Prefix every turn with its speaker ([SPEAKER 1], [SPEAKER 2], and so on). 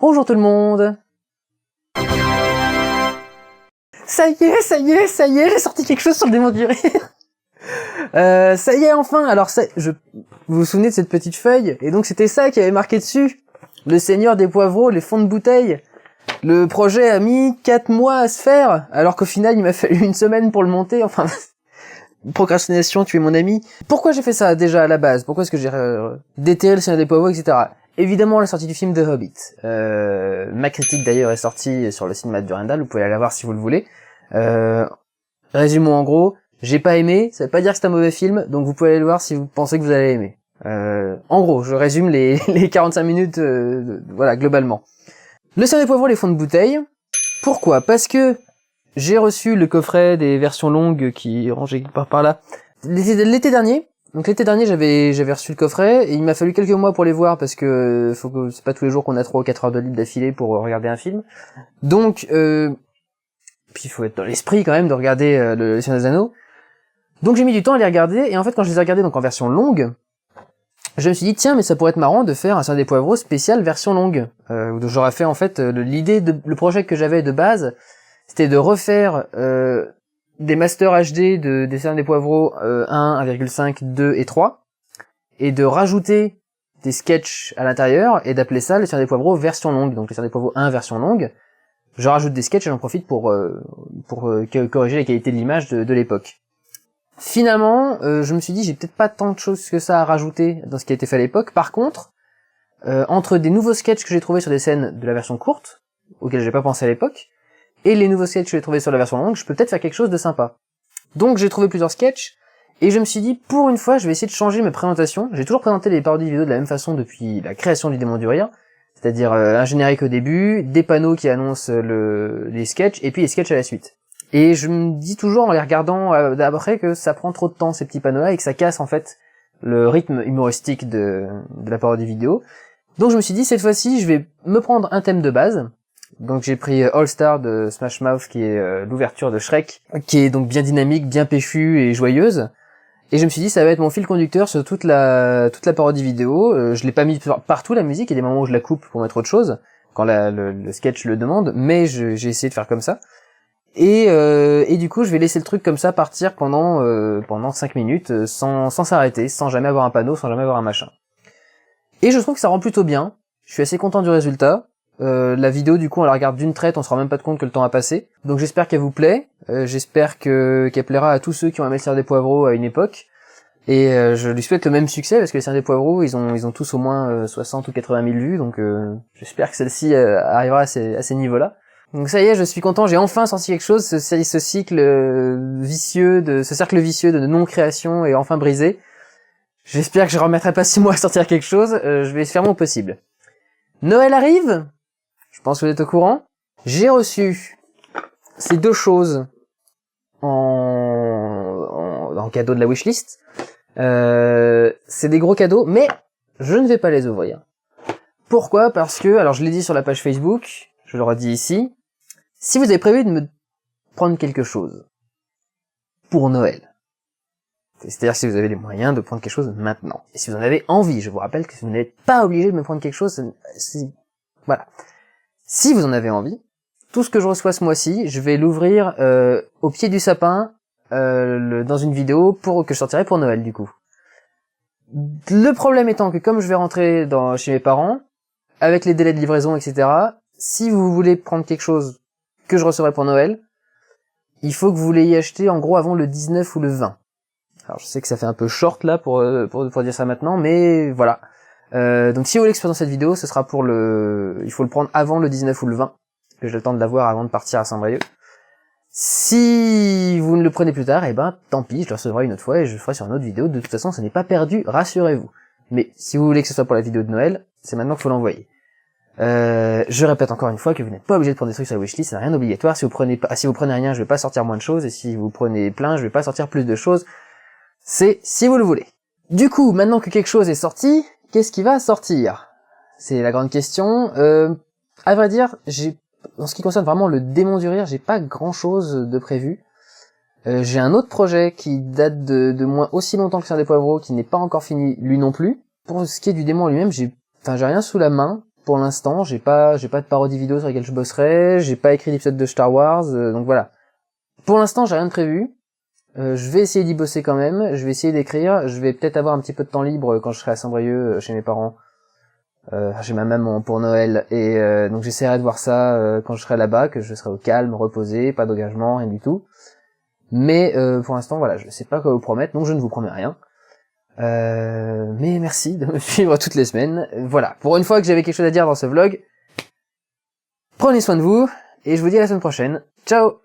[SPEAKER 1] Bonjour tout le monde. Ça y est, j'ai sorti quelque chose sur le démon du rire. Ça y est, enfin. Alors, vous vous souvenez de cette petite feuille? Et donc, c'était ça qui avait marqué dessus. Le Seigneur des Poivreaux, les fonds de bouteille. Le projet a mis 4 mois à se faire, alors qu'au final, il m'a fallu 1 semaine pour le monter. Enfin, procrastination, tu es mon ami. Pourquoi j'ai fait ça, déjà, à la base? Pourquoi est-ce que j'ai déterré le Seigneur des Poivreaux, etc. Évidemment, la sortie du film The Hobbit. Ma critique, d'ailleurs, est sortie sur le cinéma de Durandal. Vous pouvez aller la voir si vous le voulez. Résumons en gros. J'ai pas aimé, ça veut pas dire que c'est un mauvais film, donc vous pouvez aller le voir si vous pensez que vous allez aimer. En gros, je résume les 45 minutes, voilà, globalement. Le Seigneur des Poivrons, les fonds de bouteille. Pourquoi? Parce que j'ai reçu le coffret des versions longues qui est rangé par là l'été dernier. Donc l'été dernier, j'avais reçu le coffret et il m'a fallu quelques mois pour les voir parce que c'est pas tous les jours qu'on a 3 ou 4 heures de libre d'affilée pour regarder un film. Donc puis il faut être dans l'esprit quand même de regarder le Seigneur des Anneaux. Donc j'ai mis du temps à les regarder, et en fait quand je les ai regardés donc en version longue, je me suis dit tiens mais ça pourrait être marrant de faire un Seigneur des Poivreaux spécial version longue. Où j'aurais fait en fait le projet que j'avais de base, c'était de refaire des Master HD des Seigneurs des Poivreaux 1, 1,5, 2 et 3, et de rajouter des sketchs à l'intérieur, et d'appeler ça le Seigneur des Poivreaux version longue, donc le Seigneur des Poivreaux 1 version longue. Je rajoute des sketchs et j'en profite pour corriger la qualité de l'image de l'époque. Finalement, je me suis dit j'ai peut-être pas tant de choses que ça à rajouter dans ce qui a été fait à l'époque. Par contre, entre des nouveaux sketchs que j'ai trouvés sur des scènes de la version courte, auxquelles j'ai pas pensé à l'époque, et les nouveaux sketchs que j'ai trouvés sur la version longue, je peux peut-être faire quelque chose de sympa. Donc j'ai trouvé plusieurs sketchs, et je me suis dit, pour une fois, je vais essayer de changer mes présentations. J'ai toujours présenté les parodies vidéo de la même façon depuis la création du Démon du Rire, c'est-à-dire un générique au début, des panneaux qui annoncent les sketchs, et puis les sketchs à la suite. Et je me dis toujours en les regardant d'après que ça prend trop de temps ces petits panneaux-là, et que ça casse en fait le rythme humoristique de la parodie vidéo. Donc je me suis dit, cette fois-ci, je vais me prendre un thème de base. Donc j'ai pris All Star de Smash Mouth, qui est l'ouverture de Shrek, qui est donc bien dynamique, bien péchue et joyeuse. Et je me suis dit, ça va être mon fil conducteur sur toute la parodie vidéo. Je l'ai pas mis partout la musique, il y a des moments où je la coupe pour mettre autre chose, quand le sketch le demande, mais j'ai essayé de faire comme ça. Et du coup, je vais laisser le truc comme ça partir pendant 5 minutes, sans s'arrêter, sans jamais avoir un panneau, sans jamais avoir un machin. Et je trouve que ça rend plutôt bien. Je suis assez content du résultat. La vidéo, du coup, on la regarde d'une traite, on se rend même pas compte que le temps a passé. Donc j'espère qu'elle vous plaît. J'espère qu'elle plaira à tous ceux qui ont aimé le Seigneur des Poivreaux à une époque. Et je lui souhaite le même succès, parce que les Seigneur des Poivreaux, ils ont tous au moins 60 ou 80 000 vues, donc j'espère que celle-ci arrivera à ces niveaux-là. Donc ça y est, je suis content, j'ai enfin sorti quelque chose, ce cycle ce cercle vicieux de non-création est enfin brisé. J'espère que je remettrai pas 6 mois à sortir quelque chose, je vais faire mon possible. Noël arrive, je pense que vous êtes au courant. J'ai reçu ces 2 choses en cadeau de la wishlist. C'est des gros cadeaux, mais je ne vais pas les ouvrir. Pourquoi? Parce que, alors je l'ai dit sur la page Facebook, je le redis ici, si vous avez prévu de me prendre quelque chose pour Noël, c'est-à-dire si vous avez les moyens de prendre quelque chose maintenant, et si vous en avez envie, je vous rappelle que vous n'êtes pas obligé de me prendre quelque chose, voilà. Si vous en avez envie, tout ce que je reçois ce mois-ci, je vais l'ouvrir au pied du sapin, dans une vidéo que je sortirai pour Noël du coup. Le problème étant que comme je vais rentrer chez mes parents, avec les délais de livraison, etc., si vous voulez prendre quelque chose que je recevrai pour Noël, il faut que vous l'ayez acheté en gros avant le 19 ou le 20. Alors je sais que ça fait un peu short là pour dire ça maintenant, mais voilà. Donc si vous voulez que je fasse dans cette vidéo, ce sera il faut le prendre avant le 19 ou le 20, que j'ai le temps de l'avoir avant de partir à Saint-Brieuc. Si vous ne le prenez plus tard, eh ben tant pis, je le recevrai une autre fois et je le ferai sur une autre vidéo. De toute façon, ce n'est pas perdu, rassurez-vous. Mais si vous voulez que ce soit pour la vidéo de Noël, c'est maintenant qu'il faut l'envoyer. Je répète encore une fois que vous n'êtes pas obligé de prendre des trucs sur la wishlist, c'est rien d'obligatoire. Si vous prenez rien, je vais pas sortir moins de choses, et si vous prenez plein, je vais pas sortir plus de choses. C'est si vous le voulez. Du coup, maintenant que quelque chose est sorti, qu'est-ce qui va sortir? C'est la grande question. À vrai dire, en ce qui concerne vraiment le Démon du Rire, j'ai pas grand chose de prévu. J'ai un autre projet qui date de moins aussi longtemps que le Seigneur des Poivreaux, qui n'est pas encore fini lui non plus. Pour ce qui est du démon lui-même, j'ai rien sous la main. pour l'instant. J'ai pas de parodie vidéo sur laquelle je bosserai. J'ai pas écrit d'épisode de Star Wars. Donc voilà. Pour l'instant, j'ai rien de prévu. Je vais essayer d'y bosser quand même. Je vais essayer d'écrire. Je vais peut-être avoir un petit peu de temps libre quand je serai à Saint-Brieuc chez mes parents. Chez ma maman pour Noël. Et donc j'essaierai de voir ça quand je serai là-bas, que je serai au calme, reposé, pas d'engagement, rien du tout. Mais pour l'instant, voilà, je sais pas quoi vous promettre, donc je ne vous promets rien. Mais merci de me suivre toutes les semaines. Voilà, pour une fois que j'avais quelque chose à dire dans ce vlog, prenez soin de vous, et je vous dis à la semaine prochaine. Ciao!